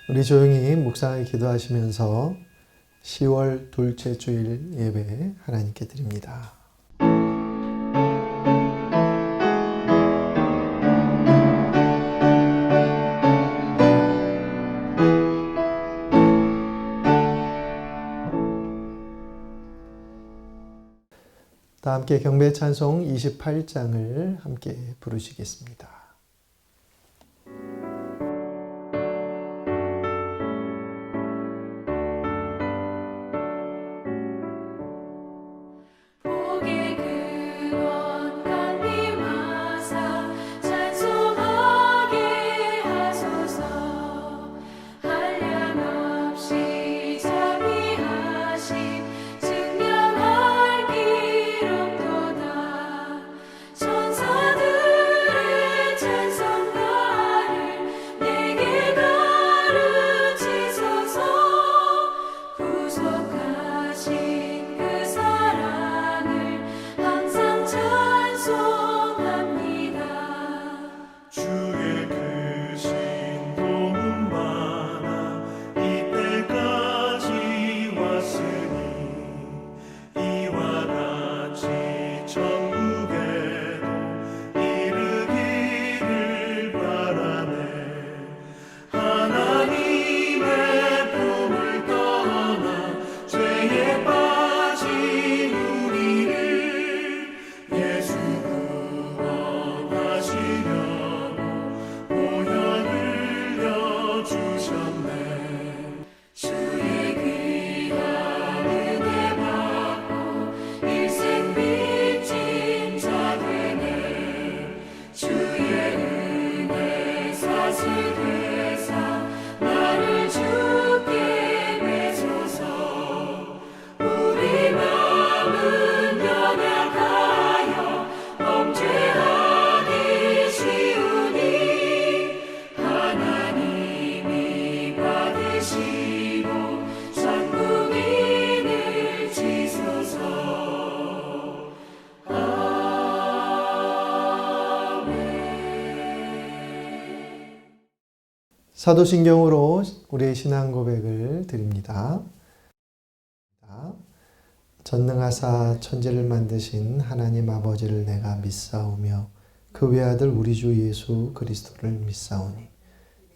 우리 조용히 묵상을 기도하시면서 10월 둘째 주일 예배 하나님께 드립니다. 다 함께 경배 찬송 28장을 함께 부르시겠습니다. 사도신경으로 우리의 신앙 고백을 드립니다. 전능하사 천지를 만드신 하나님 아버지를 내가 믿사오며 그 외아들 우리 주 예수 그리스도를 믿사오니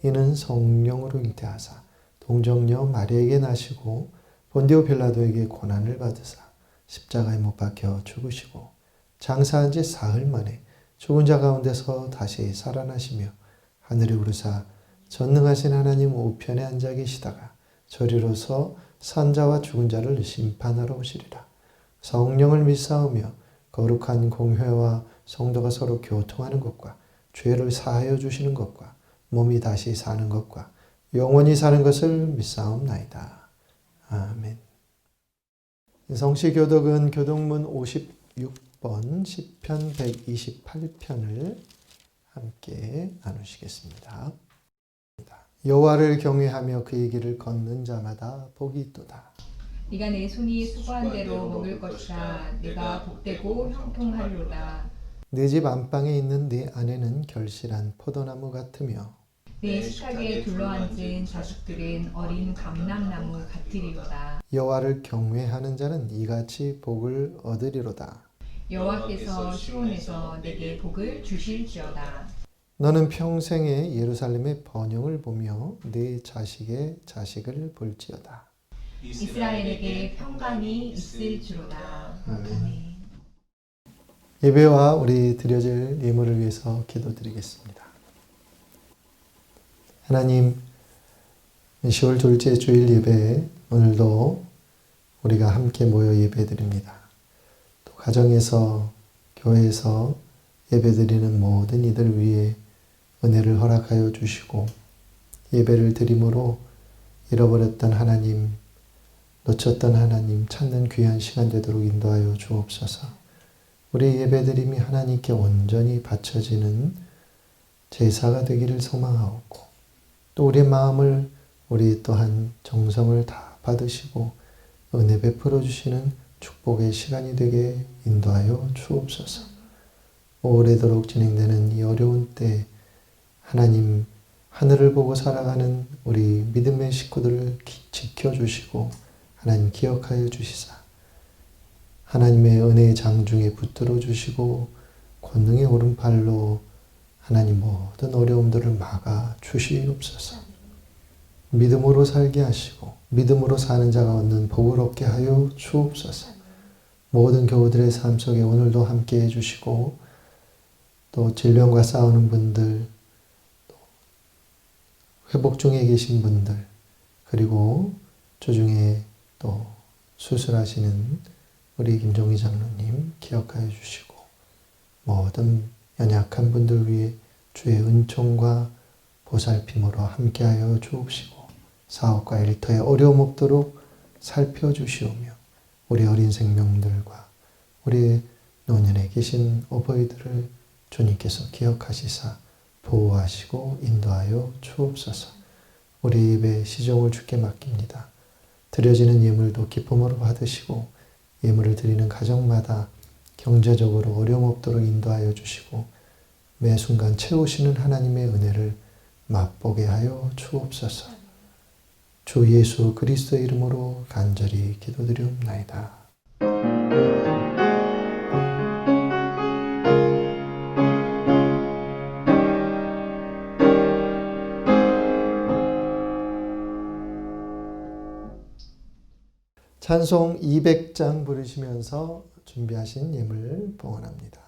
이는 성령으로 잉태하사 동정녀 마리아에게 나시고 본디오 빌라도에게 고난을 받으사 십자가에 못 박혀 죽으시고 장사한 지 사흘 만에 죽은 자 가운데서 다시 살아나시며 하늘에 오르사 전능하신 하나님 우편에 앉아 계시다가 저리로서 산자와 죽은 자를 심판하러 오시리라. 성령을 믿사오며 거룩한 공회와 성도가 서로 교통하는 것과 죄를 사하여 주시는 것과 몸이 다시 사는 것과 영원히 사는 것을 믿사옵나이다. 아멘. 성시교독은 교독문 56번 시편 128편을 함께 나누시겠습니다. 여호와를 경외하며 그의 길을 걷는 자마다 복이 있도다. 네가 내 손이 수고한 대로 먹을 것이라. 내가 복되고 형통하리로다. 내 집 안방에 있는 내 아내는 결실한 포도나무 같으며 내 식탁에 둘러앉은 자식들은 어린 감람나무 같으리로다. 여호와를 경외하는 자는 이같이 복을 얻으리로다. 여호와께서 시온에서 내게 복을 주실지어다. 너는 평생에 예루살렘의 번영을 보며 내 자식의 자식을 볼지어다. 이스라엘에게 평강이 있을지로다. 아멘. 예배와 우리 드려질 예물을 위해서 기도드리겠습니다. 하나님, 10월 둘째 주일 예배 오늘도 우리가 함께 모여 예배드립니다. 또 가정에서 교회에서 예배드리는 모든 이들 위해 은혜를 허락하여 주시고 예배를 드림으로 잃어버렸던 하나님, 놓쳤던 하나님 찾는 귀한 시간 되도록 인도하여 주옵소서. 우리 예배드림이 하나님께 온전히 바쳐지는 제사가 되기를 소망하옵고 또 우리의 마음을 우리 또한 정성을 다 받으시고 은혜 베풀어 주시는 축복의 시간이 되게 인도하여 주옵소서. 오래도록 진행되는 이 어려운 때 하나님 하늘을 보고 살아가는 우리 믿음의 식구들을 지켜주시고 하나님 기억하여 주시사 하나님의 은혜의 장중에 붙들어 주시고 권능의 오른팔로 하나님 모든 어려움들을 막아 주시옵소서. 믿음으로 살게 하시고 믿음으로 사는 자가 얻는 복을 얻게 하여 주옵소서. 모든 교우들의 삶 속에 오늘도 함께 해주시고 또 질병과 싸우는 분들, 또 회복 중에 계신 분들, 그리고 주중에 또 수술하시는 우리 김종희 장로님 기억하여 주시고 모든 연약한 분들 위해 주의 은총과 보살핌으로 함께하여 주옵시고 사업과 일터에 어려움 없도록 살펴주시오며 우리 어린 생명들과 우리 노년에 계신 어버이들을 주님께서 기억하시사 보호하시고 인도하여 주옵소서. 우리 입의 시종을 주께 맡깁니다. 드려지는 예물도 기쁨으로 받으시고 예물을 드리는 가정마다 경제적으로 어려움 없도록 인도하여 주시고 매 순간 채우시는 하나님의 은혜를 맛보게 하여 주옵소서. 주 예수 그리스도의 이름으로 간절히 기도드리옵나이다. 찬송 200장 부르시면서 준비하신 예물 봉헌합니다.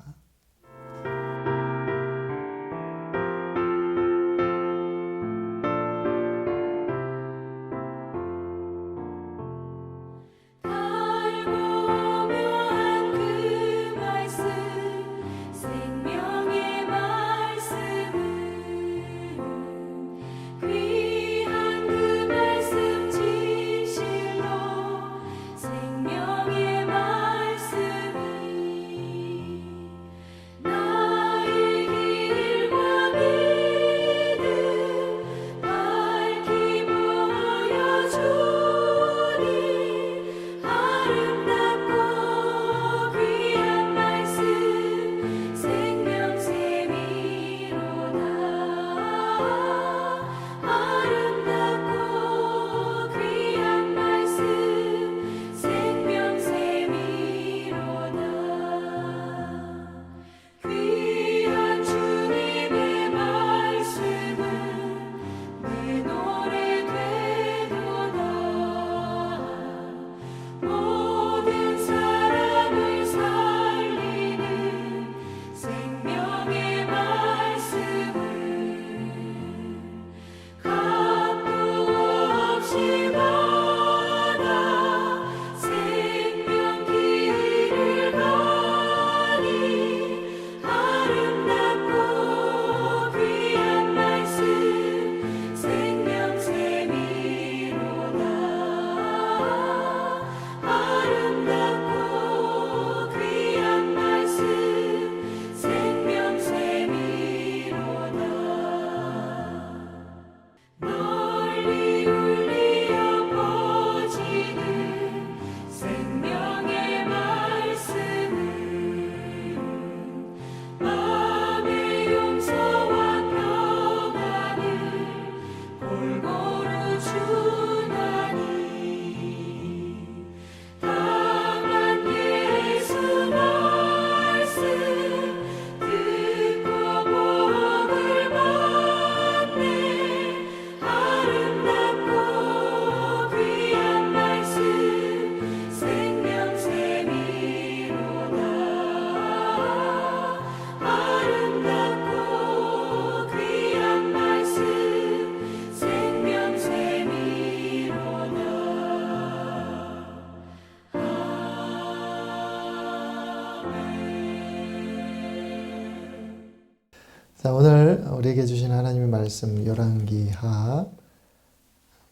자, 오늘 우리에게 주신 하나님의 말씀 열왕기하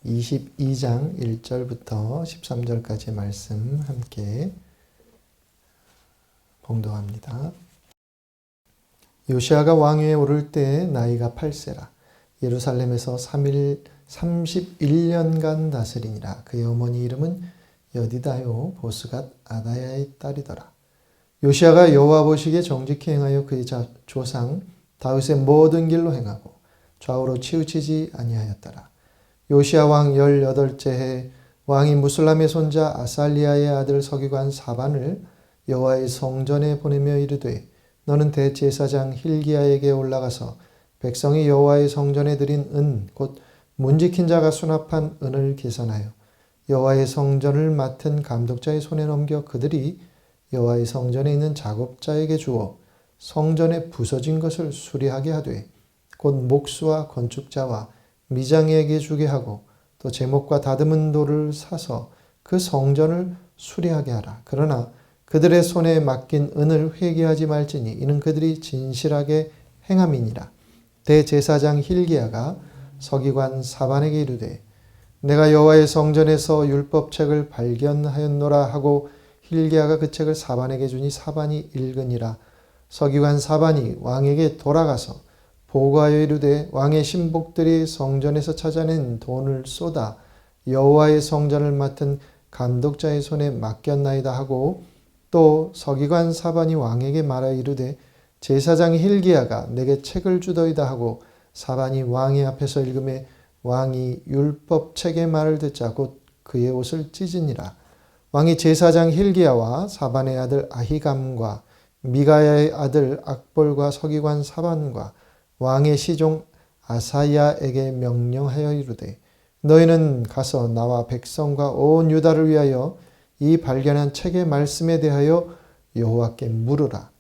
22장 1절부터 13절까지의 말씀 함께 봉독합니다. 요시아가 왕위에 오를 때 나이가 8세라. 예루살렘에서 31년간 다스리니라. 그의 어머니 이름은 여디다요 보스갓 아다야의 딸이더라. 요시아가 여호와 보시기에 정직히 행하여 그의 조상 다윗의 모든 길로 행하고 좌우로 치우치지 아니하였더라. 요시야 왕 18째 해 왕이 무슬람의 손자 아살리아의 아들 서기관 사반을 여호와의 성전에 보내며 이르되 너는 대제사장 힐기야에게 올라가서 백성이 여호와의 성전에 드린 은 곧 문지킨 자가 수납한 은을 계산하여 여호와의 성전을 맡은 감독자의 손에 넘겨 그들이 여호와의 성전에 있는 작업자에게 주어 성전에 부서진 것을 수리하게 하되 곧 목수와 건축자와 미장에게 주게 하고 또 제목과 다듬은 돌을 사서 그 성전을 수리하게 하라. 그러나 그들의 손에 맡긴 은을 회개하지 말지니 이는 그들이 진실하게 행함이니라. 대제사장 힐기야가 서기관 사반에게 이르되 내가 여호와의 성전에서 율법책을 발견하였노라 하고 힐기야가 그 책을 사반에게 주니 사반이 읽으니라. 서기관 사반이 왕에게 돌아가서 보고하여 이르되 왕의 신복들이 성전에서 찾아낸 돈을 쏟아 여호와의 성전을 맡은 감독자의 손에 맡겼나이다 하고 또 서기관 사반이 왕에게 말하여 이르되 제사장 힐기야가 내게 책을 주더이다 하고 사반이 왕의 앞에서 읽음에 왕이 율법책의 말을 듣자 곧 그의 옷을 찢으니라. 왕이 제사장 힐기야와 사반의 아들 아히감과 미가야의 아들 악볼과 서기관 사반과 왕의 시종 아사야에게 명령하여 이르되 너희는 가서 나와 백성과 온 유다를 위하여 이 발견한 책의 말씀에 대하여 여호와께 물으라.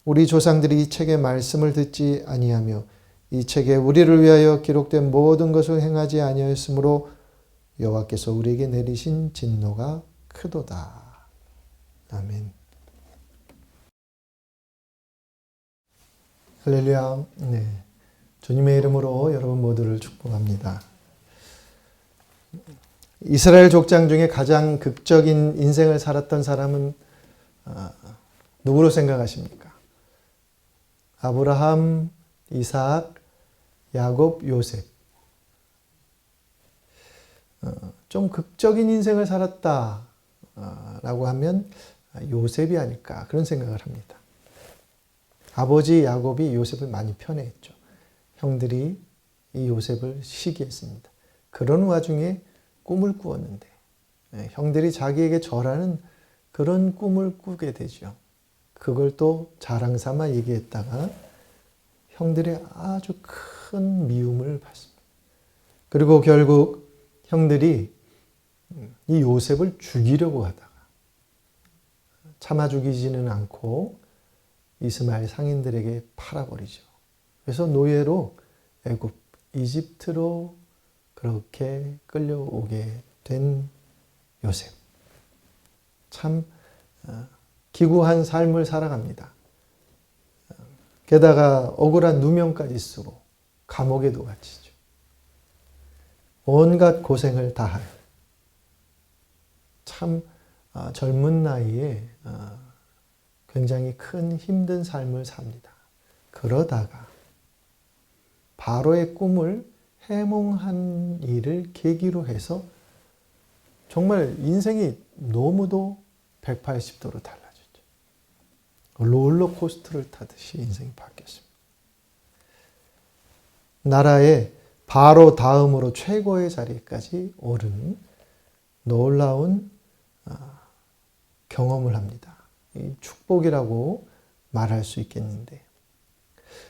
우리 조상들이 이 책의 말씀을 듣지 아니하며 이 책에 우리를 위하여 기록된 모든 것을 행하지 아니하였으므로 여호와께서 우리에게 내리신 진노가 크도다. 아멘. 할렐루야. 네. 주님의 이름으로 여러분 모두를 축복합니다. 이스라엘 족장 중에 가장 극적인 인생을 살았던 사람은 누구로 생각하십니까? 아브라함, 이삭, 야곱, 요셉. 좀 극적인 인생을 살았다라고 하면 요셉이 아닐까 그런 생각을 합니다. 아버지 야곱이 요셉을 많이 편애했죠. 형들이 이 요셉을 시기했습니다. 그런 와중에 꿈을 꾸었는데 형들이 자기에게 절하는 그런 꿈을 꾸게 되죠. 그걸 또 자랑 삼아 얘기했다가 형들의 아주 큰 미움을 받습니다. 그리고 결국 형들이 이 요셉을 죽이려고 하다가 참아 죽이지는 않고 이스마엘 상인들에게 팔아버리죠. 그래서 노예로 애굽, 이집트로 그렇게 끌려오게 된 요셉. 참 기구한 삶을 살아갑니다. 게다가 억울한 누명까지 쓰고 감옥에도 갇히죠. 온갖 고생을 다할 참 젊은 나이에 굉장히 큰 힘든 삶을 삽니다. 그러다가 바로의 꿈을 해몽한 일을 계기로 해서 정말 인생이 너무도 180도로 달라졌죠. 롤러코스터를 타듯이 인생이 바뀌었습니다. 나라의 바로 다음으로 최고의 자리까지 오른 놀라운 경험을 합니다. 축복이라고 말할 수 있겠는데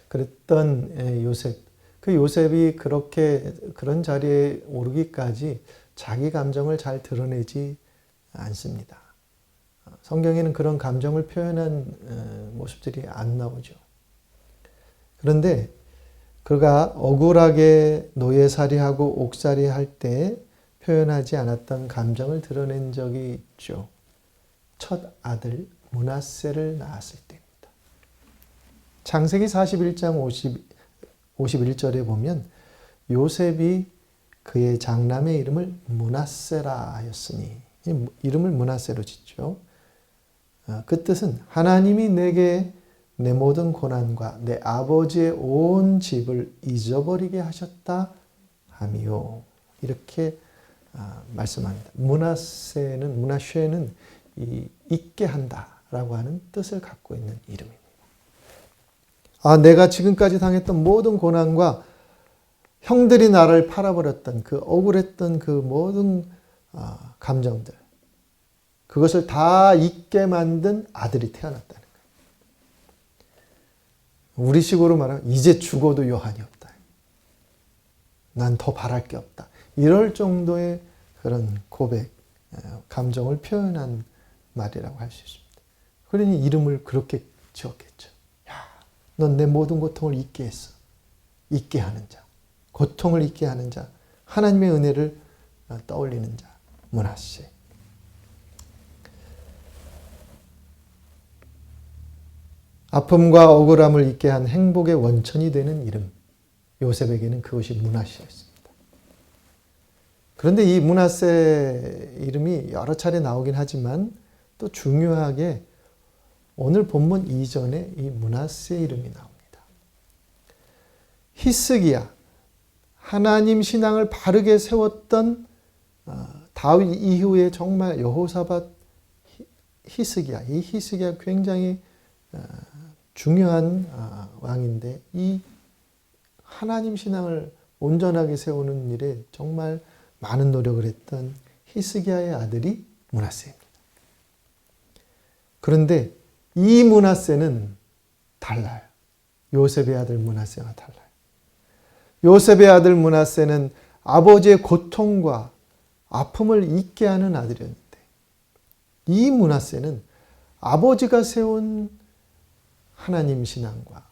그랬던 요셉, 그 요셉이 그렇게 그런 자리에 오르기까지 자기 감정을 잘 드러내지 않습니다. 성경에는 그런 감정을 표현한 모습들이 안 나오죠. 그런데 그가 억울하게 노예살이하고 옥살이 할 때 표현하지 않았던 감정을 드러낸 적이 있죠. 첫 아들 므낫세를 낳았을 때입니다. 창세기 41장 51절에 보면 요셉이 그의 장남의 이름을 므낫세라 하였으니 이름을 므낫세로 짓죠. 그 뜻은 하나님이 내게 내 모든 고난과 내 아버지의 온 집을 잊어버리게 하셨다 하미요. 이렇게 말씀합니다. 므낫쉐는 잊게 한다라고 하는 뜻을 갖고 있는 이름입니다. 내가 지금까지 당했던 모든 고난과 형들이 나를 팔아버렸던 그 억울했던 그 모든 감정들, 그것을 다 잊게 만든 아들이 태어났다는 거예요. 우리식으로 말하면 이제 죽어도 여한이 없다. 난 더 바랄 게 없다. 이럴 정도의 그런 고백, 감정을 표현한 말이라고 할 수 있습니다. 그러니 이름을 그렇게 지었겠죠. 야, 넌 내 모든 고통을 잊게 했어. 잊게 하는 자, 고통을 잊게 하는 자, 하나님의 은혜를 떠올리는 자, 므낫세. 아픔과 억울함을 잊게 한 행복의 원천이 되는 이름, 요셉에게는 그것이 므낫세였습니다. 그런데 이 므낫세 이름이 여러 차례 나오긴 하지만 또 중요하게 오늘 본문 이전에 이 므낫세 이름이 나옵니다. 히스기야, 하나님 신앙을 바르게 세웠던 다윗 이후에 정말 여호사밧 히스기야, 이 히스기야 굉장히 중요한 왕인데 이 하나님 신앙을 온전하게 세우는 일에 정말 많은 노력을 했던 히스기야의 아들이 므낫세입니다. 그런데 이 므낫세는 달라요. 요셉의 아들 므낫세와 달라요. 요셉의 아들 므낫세는 아버지의 고통과 아픔을 잊게 하는 아들이었는데 이 므낫세는 아버지가 세운 하나님 신앙과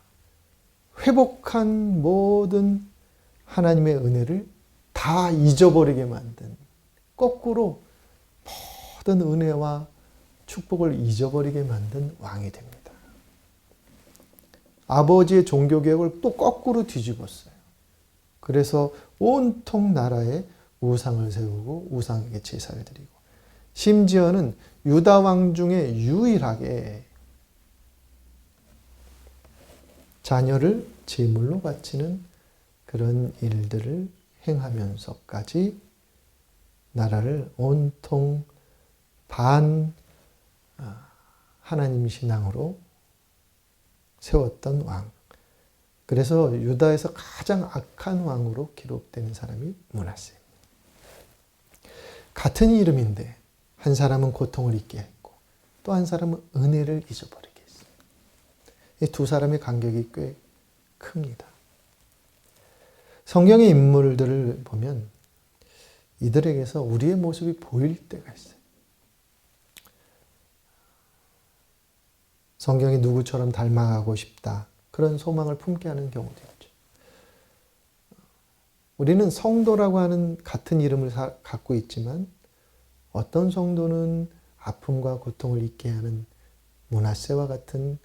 회복한 모든 하나님의 은혜를 다 잊어버리게 만든, 거꾸로 모든 은혜와 축복을 잊어버리게 만든 왕이 됩니다. 아버지의 종교개혁을 또 거꾸로 뒤집었어요. 그래서 온통 나라에 우상을 세우고 우상에게 제사를 드리고, 심지어는 유다 왕 중에 유일하게 자녀를 제물로 바치는 그런 일들을 행하면서까지 나라를 온통 반 하나님 신앙으로 세웠던 왕. 그래서 유다에서 가장 악한 왕으로 기록되는 사람이 므낫세입니다. 같은 이름인데 한 사람은 고통을 잊게 했고 또 한 사람은 은혜를 잊어버리게 했습니다. 이 두 사람의 간격이 꽤 큽니다. 성경의 인물들을 보면 이들에게서 우리의 모습이 보일 때가 있어요. 성경이 누구처럼 닮아가고 싶다. 그런 소망을 품게 하는 경우도 있죠. 우리는 성도라고 하는 같은 이름을 갖고 있지만 어떤 성도는 아픔과 고통을 잊게 하는 므낫세와 같은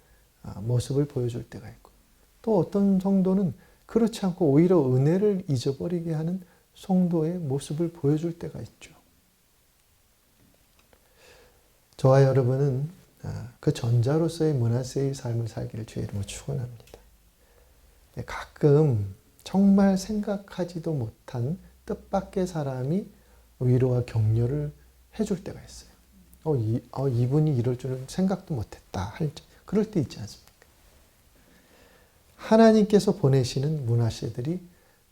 모습을 보여줄 때가 있고 또 어떤 성도는 그렇지 않고 오히려 은혜를 잊어버리게 하는 성도의 모습을 보여줄 때가 있죠. 저와 여러분은 그 전자로서의 므낫세의 삶을 살기를 주의 이름으로 축원합니다. 가끔 정말 생각하지도 못한 뜻밖의 사람이 위로와 격려를 해줄 때가 있어요. 이분이 이럴 줄은 생각도 못했다. 그럴 때 있지 않습니까? 하나님께서 보내시는 므낫세들이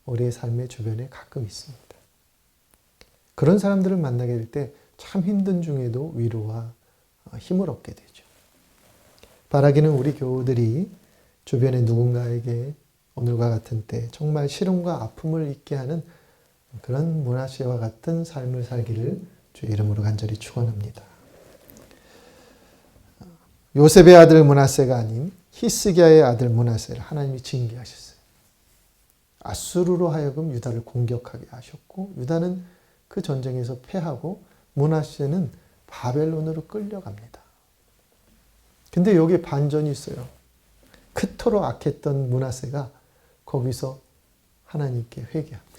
우리의 삶의 주변에 가끔 있습니다. 그런 사람들을 만나게 될 때 참 힘든 중에도 위로와 힘을 얻게 되죠. 바라기는 우리 교우들이 주변의 누군가에게 오늘과 같은 때 정말 시름과 아픔을 잊게 하는 그런 므낫세와 같은 삶을 살기를 주의 이름으로 간절히 축원합니다. 요셉의 아들 므낫세가 아닌 히스기야의 아들 므낫세를 하나님이 징계하셨어요. 아수르로 하여금 유다를 공격하게 하셨고 유다는 그 전쟁에서 패하고 므낫세는 바벨론으로 끌려갑니다. 근데 여기에 반전이 있어요. 그토록 악했던 므낫세가 거기서 하나님께 회개합니다.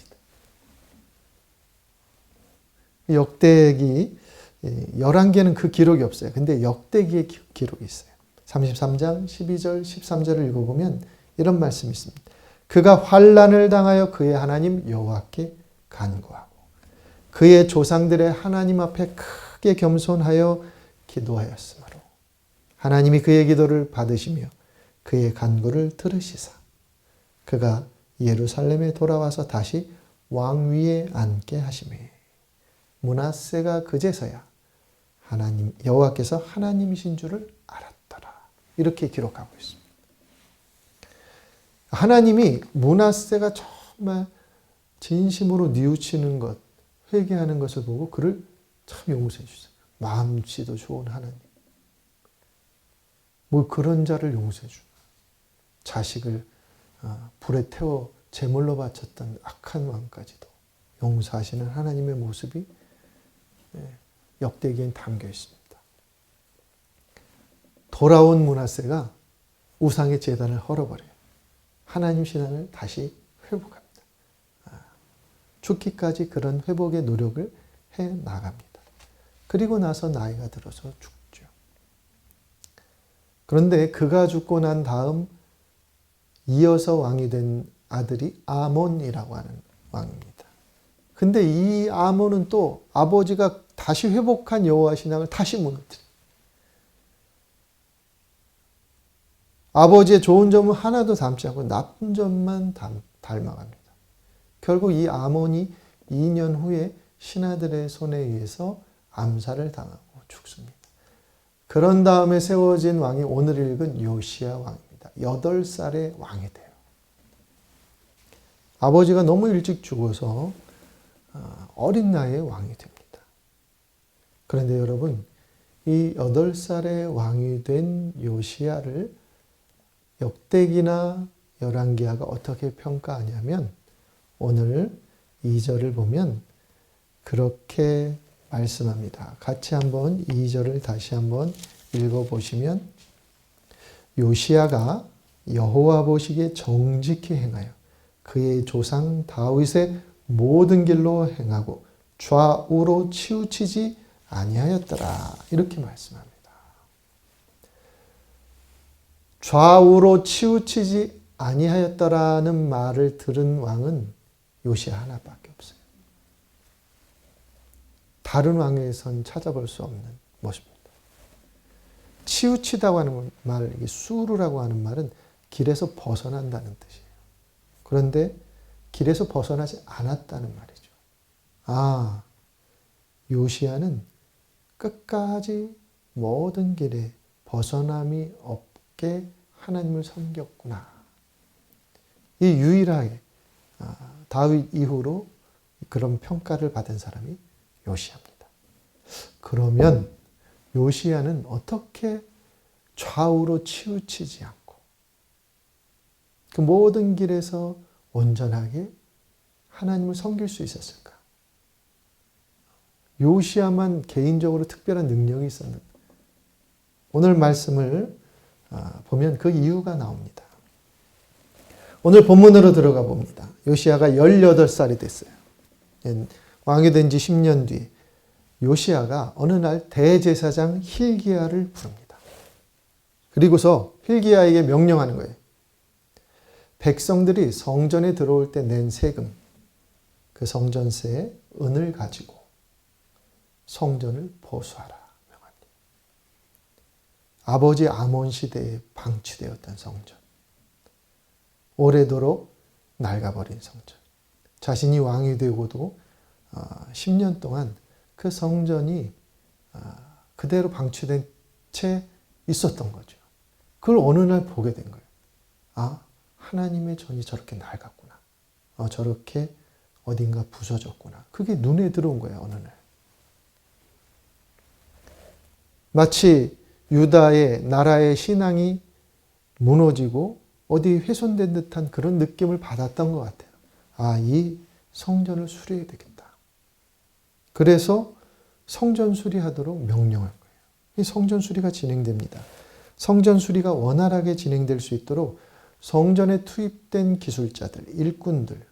역대기 11개는 그 기록이 없어요. 근데 역대기의 기록이 있어요. 33장 12절 13절을 읽어보면 이런 말씀이 있습니다. 그가 환난을 당하여 그의 하나님 여호와께 간구하고 그의 조상들의 하나님 앞에 크게 겸손하여 기도하였으므로 하나님이 그의 기도를 받으시며 그의 간구를 들으시사 그가 예루살렘에 돌아와서 다시 왕위에 앉게 하시매 므낫세가 그제서야 하나님 여호와께서 하나님이신 줄을 알았더라. 이렇게 기록하고 있습니다. 하나님이 므낫세가 정말 진심으로 뉘우치는 것, 회개하는 것을 보고 그를 참 용서해 주세요. 마음씨도 좋은 하나님. 뭐 그런 자를 용서해 주나. 자식을 불에 태워 제물로 바쳤던 악한 왕까지도 용서하시는 하나님의 모습이 역대기엔 담겨 있습니다. 돌아온 므낫세가 우상의 제단을 헐어버려요. 하나님 신앙을 다시 회복합니다. 죽기까지 그런 회복의 노력을 해 나갑니다. 그리고 나서 나이가 들어서 죽죠. 그런데 그가 죽고 난 다음 이어서 왕이 된 아들이 아몬이라고 하는 왕입니다. 근데 이 아몬은 또 아버지가 다시 회복한 여호와 신앙을 다시 무너뜨려요. 아버지의 좋은 점은 하나도 담지 않고 나쁜 점만 닮아갑니다. 결국 이 아몬이 2년 후에 신하들의 손에 의해서 암살을 당하고 죽습니다. 그런 다음에 세워진 왕이 오늘 읽은 요시야 왕입니다. 8살의 왕이 돼요. 아버지가 너무 일찍 죽어서 어린 나이에 왕이 됩니다. 그런데 여러분, 이 8살의 왕이 된 요시야를 역대기나 열왕기하가 어떻게 평가하냐면 오늘 2절을 보면 그렇게 말씀합니다. 같이 한번 2절을 다시 한번 읽어보시면 요시야가 여호와 보시기에 정직히 행하여 그의 조상 다윗의 모든 길로 행하고 좌우로 치우치지 아니하였더라. 이렇게 말씀합니다. 좌우로 치우치지 아니하였더라는 말을 들은 왕은 요시야 하나밖에 없어요. 다른 왕에선 찾아볼 수 없는 모습입니다. 치우치다고 하는 말, 수르라고 하는 말은 길에서 벗어난다는 뜻이에요. 그런데 길에서 벗어나지 않았다는 말이죠. 요시야는 끝까지 모든 길에 벗어남이 없게 하나님을 섬겼구나. 이 유일하게 다윗 이후로 그런 평가를 받은 사람이 요시야입니다. 그러면 요시야는 어떻게 좌우로 치우치지 않고 그 모든 길에서 온전하게 하나님을 섬길 수 있었을까? 요시야만 개인적으로 특별한 능력이 있었는데 오늘 말씀을 보면 그 이유가 나옵니다. 오늘 본문으로 들어가 봅니다. 요시야가 18살이 됐어요. 왕이 된 지 10년 뒤 요시야가 어느 날 대제사장 hil기야를 부릅니다. 그리고서 hil기야에게 명령하는 거예요. 백성들이 성전에 들어올 때 낸 세금, 그 성전세의 은을 가지고 성전을 보수하라 명합니다. 아버지 아몬 시대에 방치되었던 성전, 오래도록 낡아버린 성전, 자신이 왕이 되고도 10년 동안 그 성전이 그대로 방치된 채 있었던 거죠. 그걸 어느 날 보게 된 거예요. 하나님의 전이 저렇게 낡았구나. 저렇게 어딘가 부서졌구나. 그게 눈에 들어온 거예요, 어느 날. 마치 유다의 나라의 신앙이 무너지고 어디 훼손된 듯한 그런 느낌을 받았던 것 같아요. 이 성전을 수리해야 되겠다. 그래서 성전 수리하도록 명령한 거예요. 이 성전 수리가 진행됩니다. 성전 수리가 원활하게 진행될 수 있도록 성전에 투입된 기술자들, 일꾼들,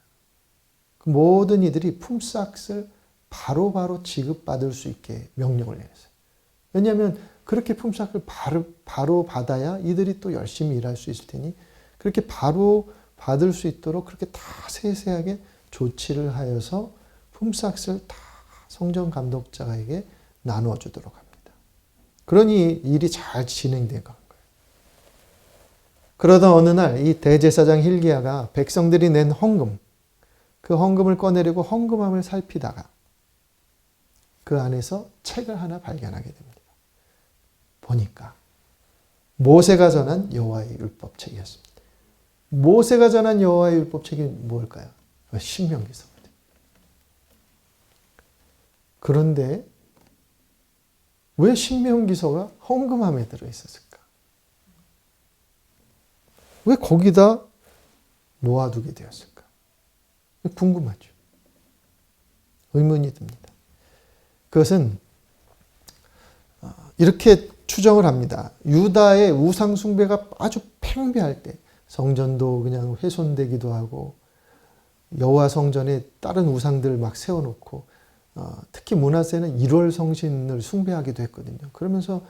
그 모든 이들이 품삯을 바로바로 지급받을 수 있게 명령을 내렸어요. 왜냐하면 그렇게 품삯을 바로 받아야 이들이 또 열심히 일할 수 있을 테니 그렇게 바로 받을 수 있도록 그렇게 다 세세하게 조치를 하여서 품삯을 다 성전 감독자에게 나누어 주도록 합니다. 그러니 일이 잘 진행된 거예요. 그러던 어느 날 이 대제사장 hilki야가 백성들이 낸 헌금, 그 헌금을 꺼내려고 헌금함을 살피다가 그 안에서 책을 하나 발견하게 됩니다. 보니까 모세가 전한 여호와의 율법책이었습니다. 모세가 전한 여호와의 율법책이 뭘까요? 신명기서거든요. 그런데 왜 신명기서가 헌금함에 들어있었을까? 왜 거기다 놓아두게 되었을까? 궁금하죠. 의문이 듭니다. 그것은 이렇게 추정을 합니다. 유다의 우상 숭배가 아주 팽배할 때 성전도 그냥 훼손되기도 하고 여호와 성전에 다른 우상들을 막 세워놓고 특히 므낫세는 1월 성신을 숭배하기도 했거든요. 그러면서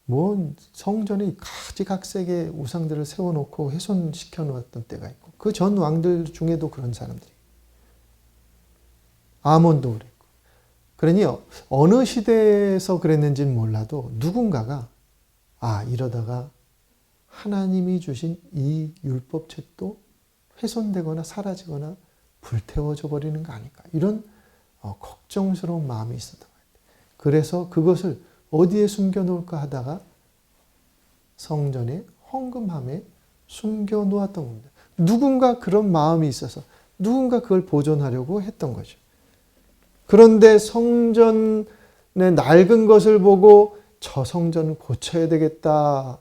뭐 성전에 가지각색의 우상들을 세워놓고 훼손시켜 놓았던 때가 있고 그 전 왕들 중에도 그런 사람들이 아몬도 그랬고 그러니 어느 시대에서 그랬는지는 몰라도 누군가가 이러다가 하나님이 주신 이 율법책도 훼손되거나 사라지거나 불태워져 버리는 거 아닐까 이런 걱정스러운 마음이 있었던 것 같아요. 그래서 그것을 어디에 숨겨놓을까 하다가 성전의 헌금함에 숨겨놓았던 겁니다. 누군가 그런 마음이 있어서 누군가 그걸 보존하려고 했던 거죠. 그런데 성전의 낡은 것을 보고 저 성전을 고쳐야 되겠다.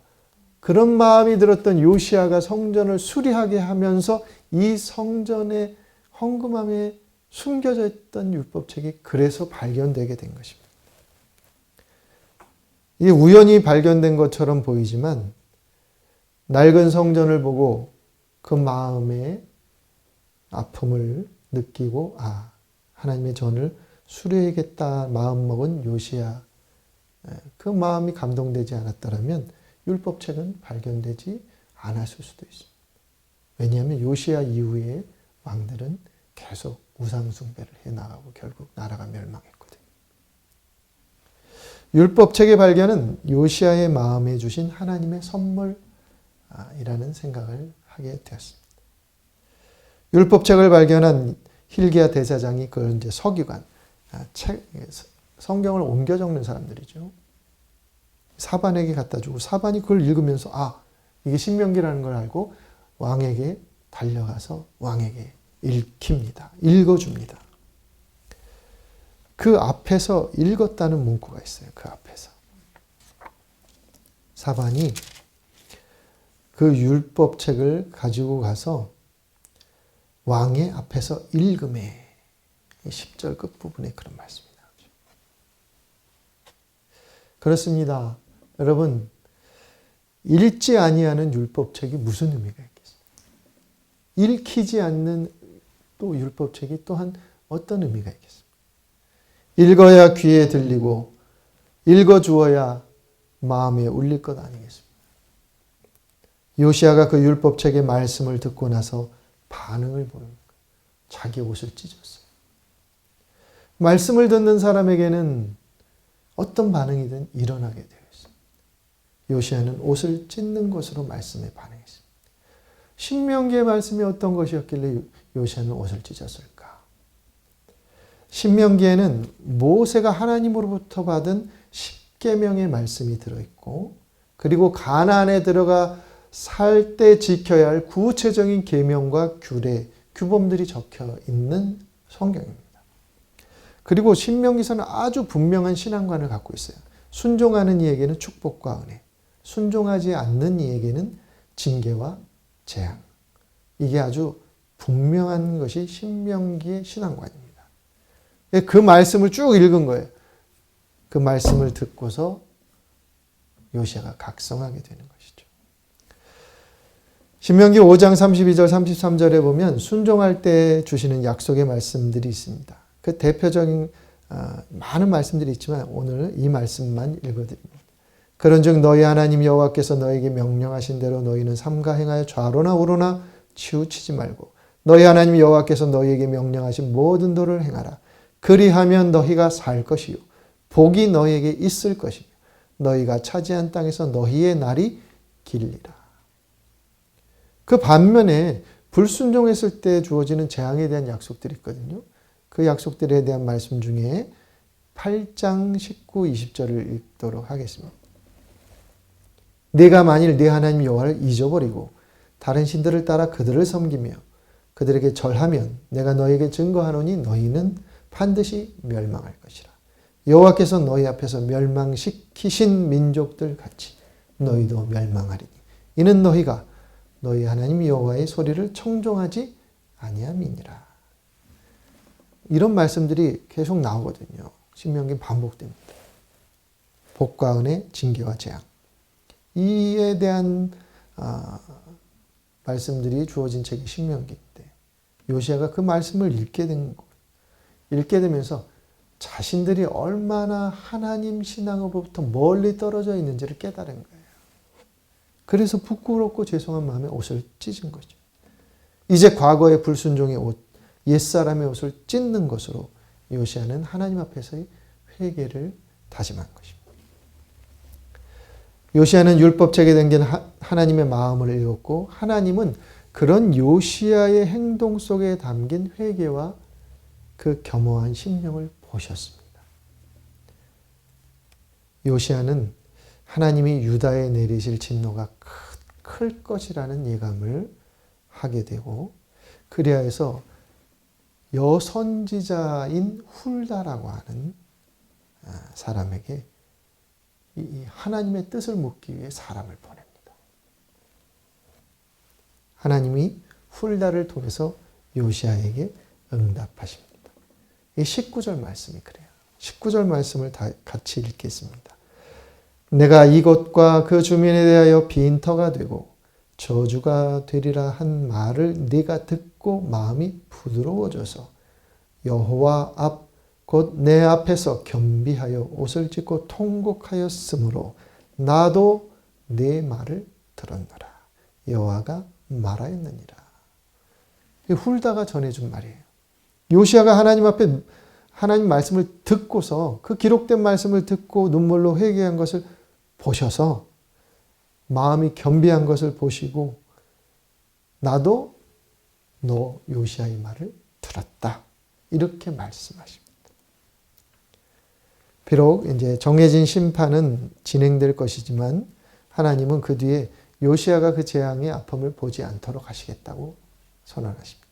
그런 마음이 들었던 요시야가 성전을 수리하게 하면서 이 성전의 헌금함에 숨겨져 있던 율법책이 그래서 발견되게 된 것입니다. 이게 우연히 발견된 것처럼 보이지만 낡은 성전을 보고 그 마음의 아픔을 느끼고 하나님의 전을 수리해야겠다 마음먹은 요시야 그 마음이 감동되지 않았더라면 율법책은 발견되지 않았을 수도 있습니다. 왜냐하면 요시야 이후에 왕들은 계속 우상 숭배를 해나가고 결국 나라가 멸망했거든요. 율법책의 발견은 요시야의 마음에 주신 하나님의 선물이라는 생각을 하게 되었습니다. 율법책을 발견한 hilki야 대사장이 그걸 이제 서기관, 성경을 옮겨 적는 사람들이죠. 사반에게 갖다 주고 사반이 그걸 읽으면서 이게 신명기라는 걸 알고 왕에게 달려가서 왕에게 읽힙니다. 읽어줍니다. 그 앞에서 읽었다는 문구가 있어요. 그 앞에서. 사반이 그 율법책을 가지고 가서 왕의 앞에서 읽음에 10절 끝부분에 그런 말씀이 나오죠. 그렇습니다. 여러분, 읽지 아니하는 율법책이 무슨 의미가 있겠습니까? 읽히지 않는 또 율법책이 또한 어떤 의미가 있겠습니까? 읽어야 귀에 들리고 읽어주어야 마음에 울릴 것 아니겠습니까? 요시야가 그 율법책의 말씀을 듣고 나서 반응을 보는 거예요. 자기 옷을 찢었어요. 말씀을 듣는 사람에게는 어떤 반응이든 일어나게 되어 있습니다. 요시야는 옷을 찢는 것으로 말씀에 반응했습니다. 신명기의 말씀이 어떤 것이었길래 요시야는 옷을 찢었을까? 신명기에는 모세가 하나님으로부터 받은 10계명의 말씀이 들어있고 그리고 가나안에 들어가 살 때 지켜야 할 구체적인 계명과 규례, 규범들이 적혀 있는 성경입니다. 그리고 신명기서는 아주 분명한 신앙관을 갖고 있어요. 순종하는 이에게는 축복과 은혜, 순종하지 않는 이에게는 징계와 재앙. 이게 아주 분명한 것이 신명기의 신앙관입니다. 그 말씀을 쭉 읽은 거예요. 그 말씀을 듣고서 요시야가 각성하게 되는 것이죠. 신명기 5장 32절 33절에 보면 순종할 때 주시는 약속의 말씀들이 있습니다. 그 대표적인 많은 말씀들이 있지만 오늘 이 말씀만 읽어드립니다. 그런즉 너희 하나님 여호와께서 너에게 명령하신 대로 너희는 삼가 행하여 좌로나 우로나 치우치지 말고 너희 하나님 여호와께서 너희에게 명령하신 모든 도를 행하라. 그리하면 너희가 살 것이요 복이 너희에게 있을 것이며 너희가 차지한 땅에서 너희의 날이 길리라. 그 반면에 불순종했을 때 주어지는 재앙에 대한 약속들이 있거든요. 그 약속들에 대한 말씀 중에 8장 19, 20절을 읽도록 하겠습니다. 네가 만일 네 하나님 여호와를 잊어버리고 다른 신들을 따라 그들을 섬기며 그들에게 절하면 내가 너에게 증거하노니 너희는 반드시 멸망할 것이라. 여호와께서 너희 앞에서 멸망시키신 민족들 같이 너희도 멸망하리니 이는 너희가 너희 하나님 여호와의 소리를 청종하지 아니함이니라. 이런 말씀들이 계속 나오거든요. 신명기는 반복됩니다. 복과 은혜, 징계와 재앙. 이에 대한 말씀들이 주어진 책이 신명기인데 요시야가 그 말씀을 읽게 되면서 자신들이 얼마나 하나님 신앙으로부터 멀리 떨어져 있는지를 깨달은 거예요. 그래서 부끄럽고 죄송한 마음에 옷을 찢은 거죠. 이제 과거의 불순종의 옷, 옛사람의 옷을 찢는 것으로 요시야는 하나님 앞에서의 회개를 다짐한 것입니다. 요시야는 율법책에 담긴 하나님의 마음을 읽었고 하나님은 그런 요시야의 행동 속에 담긴 회개와 그 겸허한 심령을 보셨습니다. 요시야는 하나님이 유다에 내리실 진노가 클 것이라는 예감을 하게 되고 그리하여서 여선지자인 훌다라고 하는 사람에게 이 하나님의 뜻을 묻기 위해 사람을 보냅니다. 하나님이 훌다를 통해서 요시야에게 응답하십니다. 이 19절 말씀이 그래요. 19절 말씀을 다 같이 읽겠습니다. 내가 이곳과 그 주민에 대하여 빈터가 되고 저주가 되리라 한 말을 네가 듣고 마음이 부드러워져서 여호와 앞 곧 내 앞에서 겸비하여 옷을 찢고 통곡하였으므로 나도 네 말을 들었노라. 여호와가 말하였느니라. 훌다가 전해준 말이에요. 요시야가 하나님 앞에 하나님 말씀을 듣고서 그 기록된 말씀을 듣고 눈물로 회개한 것을 보셔서 마음이 겸비한 것을 보시고 나도 너 요시야의 말을 들었다. 이렇게 말씀하십니다. 비록 이제 정해진 심판은 진행될 것이지만 하나님은 그 뒤에 요시야가 그 재앙의 아픔을 보지 않도록 하시겠다고 선언하십니다.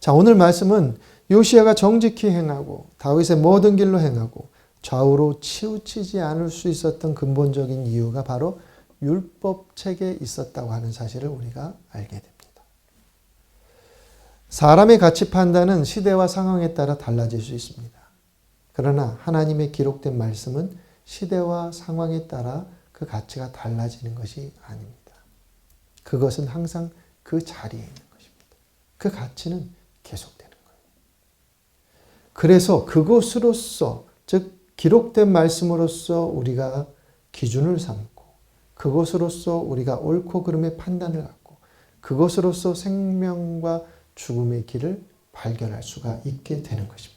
자, 오늘 말씀은 요시야가 정직히 행하고 다윗의 모든 길로 행하고 좌우로 치우치지 않을 수 있었던 근본적인 이유가 바로 율법책에 있었다고 하는 사실을 우리가 알게 됩니다. 사람의 가치 판단은 시대와 상황에 따라 달라질 수 있습니다. 그러나 하나님의 기록된 말씀은 시대와 상황에 따라 그 가치가 달라지는 것이 아닙니다. 그것은 항상 그 자리에 있는 것입니다. 그 가치는 계속되는 거예요. 그래서 그것으로서 즉 기록된 말씀으로서 우리가 기준을 삼고 그것으로서 우리가 옳고 그름의 판단을 갖고 그것으로서 생명과 죽음의 길을 발견할 수가 있게 되는 것입니다.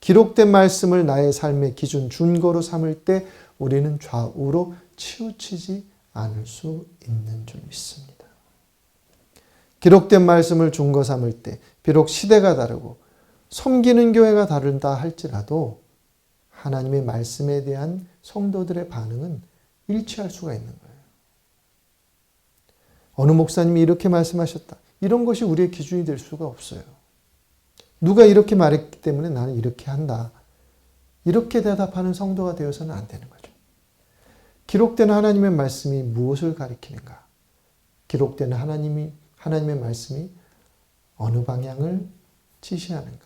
기록된 말씀을 나의 삶의 기준, 준거로 삼을 때 우리는 좌우로 치우치지 않을 수 있는 줄 믿습니다. 기록된 말씀을 준거 삼을 때 비록 시대가 다르고 섬기는 교회가 다르다 할지라도 하나님의 말씀에 대한 성도들의 반응은 일치할 수가 있는 거예요. 어느 목사님이 이렇게 말씀하셨다. 이런 것이 우리의 기준이 될 수가 없어요. 누가 이렇게 말했기 때문에 나는 이렇게 한다. 이렇게 대답하는 성도가 되어서는 안 되는 거죠. 기록된 하나님의 말씀이 무엇을 가리키는가? 기록된 하나님의 말씀이 어느 방향을 지시하는가?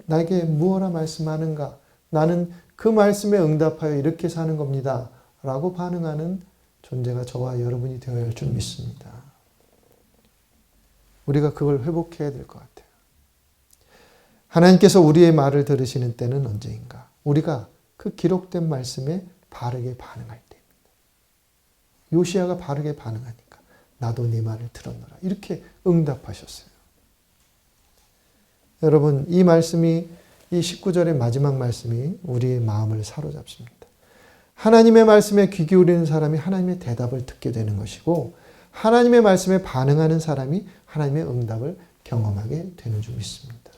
나에게 무엇라 말씀하는가? 나는 그 말씀에 응답하여 이렇게 사는 겁니다. 라고 반응하는 존재가 저와 여러분이 되어야 할 줄 믿습니다. 우리가 그걸 회복해야 될 것 같아요. 하나님께서 우리의 말을 들으시는 때는 언제인가? 우리가 그 기록된 말씀에 바르게 반응할 때입니다. 요시야가 바르게 반응하니까 나도 네 말을 들었노라. 이렇게 응답하셨어요. 여러분, 이 말씀이 이 19절의 마지막 말씀이 우리의 마음을 사로잡습니다. 하나님의 말씀에 귀 기울이는 사람이 하나님의 대답을 듣게 되는 것이고 하나님의 말씀에 반응하는 사람이 하나님의 응답을 경험하게 되는 줄 믿습니다.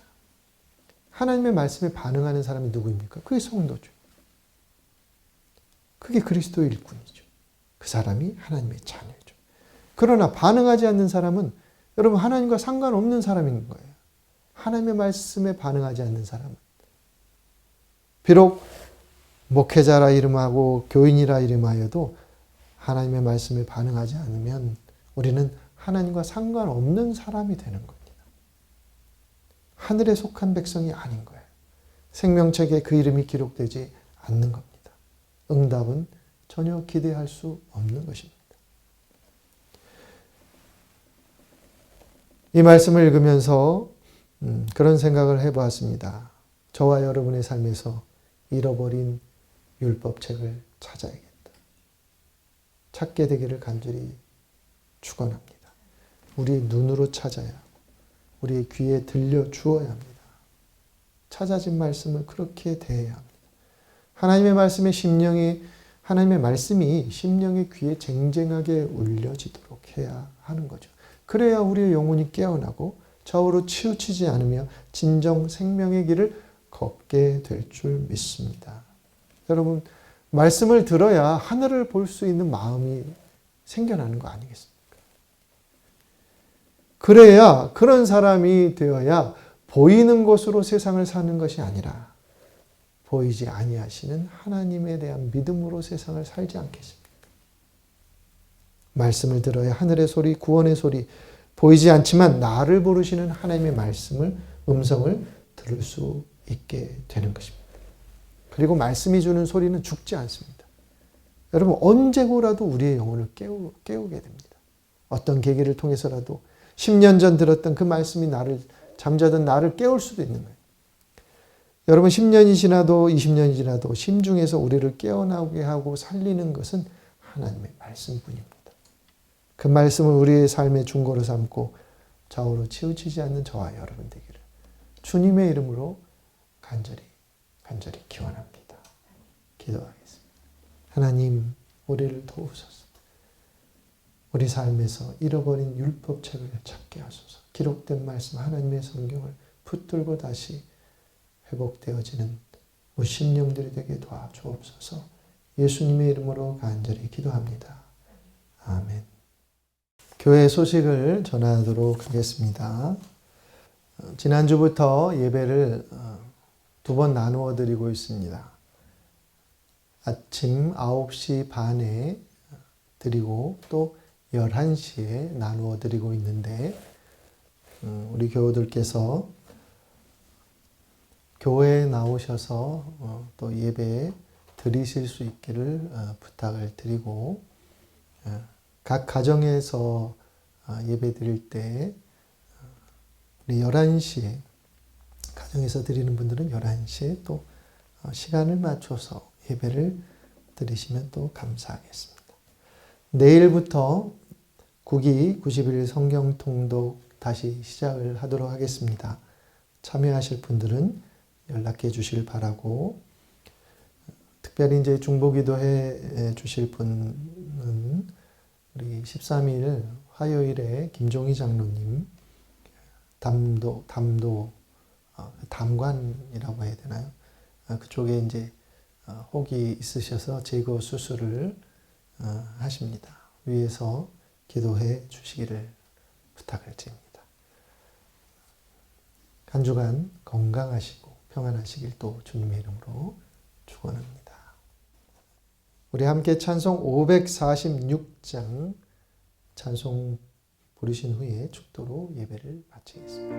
하나님의 말씀에 반응하는 사람이 누구입니까? 그게 성도죠. 그게 그리스도의 일꾼이죠. 그 사람이 하나님의 자녀죠. 그러나 반응하지 않는 사람은 여러분 하나님과 상관없는 사람인 거예요. 하나님의 말씀에 반응하지 않는 사람은 비록 목회자라 이름하고 교인이라 이름하여도 하나님의 말씀에 반응하지 않으면 우리는 하나님과 상관없는 사람이 되는 겁니다. 하늘에 속한 백성이 아닌 거예요. 생명책에 그 이름이 기록되지 않는 겁니다. 응답은 전혀 기대할 수 없는 것입니다. 이 말씀을 읽으면서 그런 생각을 해보았습니다. 저와 여러분의 삶에서 잃어버린 율법책을 찾아야겠다. 찾게 되기를 간절히 축원합니다. 우리의 눈으로 찾아야 하고 우리의 귀에 들려 주어야 합니다. 찾아진 말씀을 그렇게 대해야 합니다. 하나님의 말씀이 심령의 귀에 쟁쟁하게 울려지도록 해야 하는 거죠. 그래야 우리의 영혼이 깨어나고 좌우로 치우치지 않으며 진정 생명의 길을 걷게 될 줄 믿습니다. 여러분, 말씀을 들어야 하늘을 볼 수 있는 마음이 생겨나는 거 아니겠습니까? 그래야 그런 사람이 되어야 보이는 것으로 세상을 사는 것이 아니라 보이지 아니하시는 하나님에 대한 믿음으로 세상을 살지 않겠습니까? 말씀을 들어야 하늘의 소리, 구원의 소리, 보이지 않지만 나를 부르시는 하나님의 음성을 들을 수 있게 되는 것입니다. 그리고 말씀이 주는 소리는 죽지 않습니다. 여러분 언제고라도 우리의 영혼을 깨우게 됩니다. 어떤 계기를 통해서라도 10년 전 들었던 그 말씀이 잠자던 나를 깨울 수도 있는 거예요. 여러분 10년이 지나도 20년이 지나도 심중에서 우리를 깨어나게 하고 살리는 것은 하나님의 말씀뿐입니다. 그 말씀을 우리의 삶의 중고로 삼고 좌우로 치우치지 않는 저와 여러분 되기를 주님의 이름으로 간절히 기원합니다. 기도하겠습니다. 하나님, 우리를 도우소서. 우리 삶에서 잃어버린 율법책을 찾게 하소서. 기록된 말씀 하나님의 성경을 붙들고 다시 회복되어지는 무신령들이 되게 도와주옵소서. 예수님의 이름으로 간절히 기도합니다. 아멘. 교회 소식을 전하도록 하겠습니다. 지난주부터 예배를 2번 나누어 드리고 있습니다. 아침 9시 반에 드리고 또 11시에 나누어 드리고 있는데 우리 교우들께서 교회에 나오셔서 또 예배 드리실 수 있기를 부탁을 드리고 각 가정에서 예배 드릴 때 우리 11시에 가정에서 드리는 분들은 11시에 또 시간을 맞춰서 예배를 드리시면 또 감사하겠습니다. 내일부터 9기 90일 성경 통독 다시 시작을 하도록 하겠습니다. 참여하실 분들은 연락해 주실 바라고, 특별히 이제 중보기도해 주실 분은 우리 13일 화요일에 김종희 장로님 담관이라고 해야 되나요? 그쪽에 이제 혹이 있으셔서 제거 수술을 하십니다. 위에서 기도해 주시기를 부탁을 드립니다. 한 주간 건강하시고 평안하시길 또 주님의 이름으로 축원합니다. 우리 함께 찬송 546장 찬송 부르신 후에 축도로 예배를 마치겠습니다.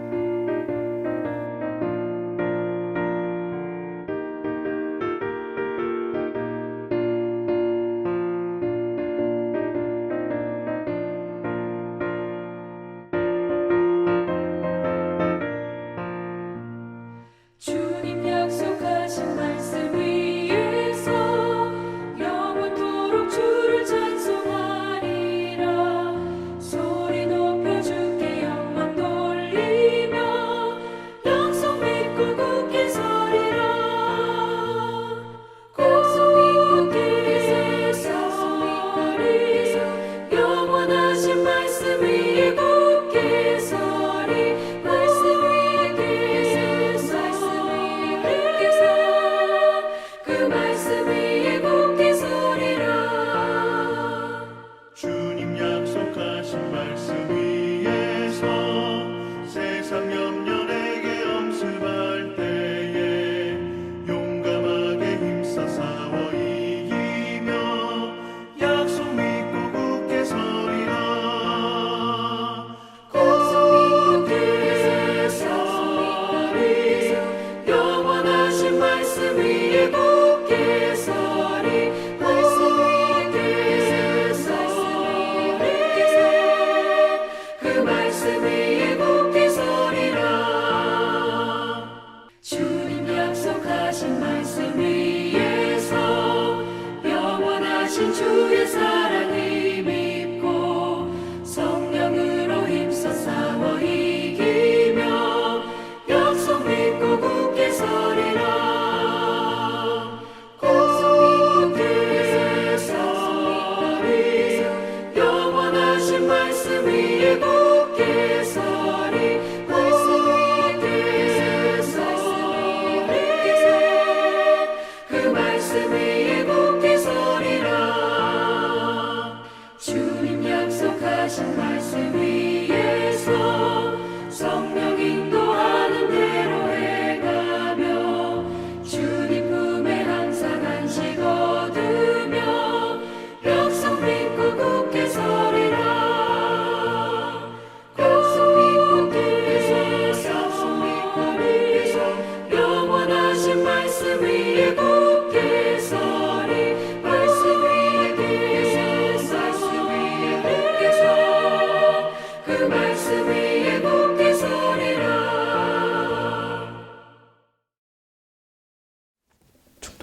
주님 약속하신 말씀 위에서 영원토록 주를 찬송하리라. 소리 높여 주께 영광 돌리며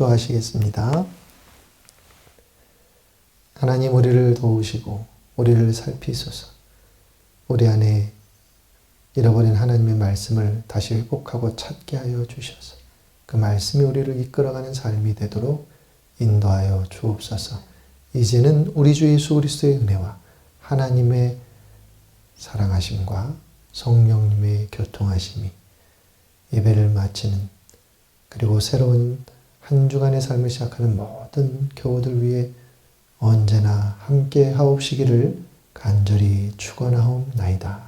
기도하시겠습니다. 하나님, 우리를 도우시고 우리를 살피소서. 우리 안에 잃어버린 하나님의 말씀을 다시 회복하고 찾게 하여 주셔서 그 말씀이 우리를 이끌어가는 삶이 되도록 인도하여 주옵소서. 이제는 우리 주 예수 그리스도의 은혜와 하나님의 사랑하심과 성령님의 교통하심이 예배를 마치는 그리고 새로운 한 주간의 삶을 시작하는 모든 교우들 위해 언제나 함께 하옵시기를 간절히 축원하옵나이다.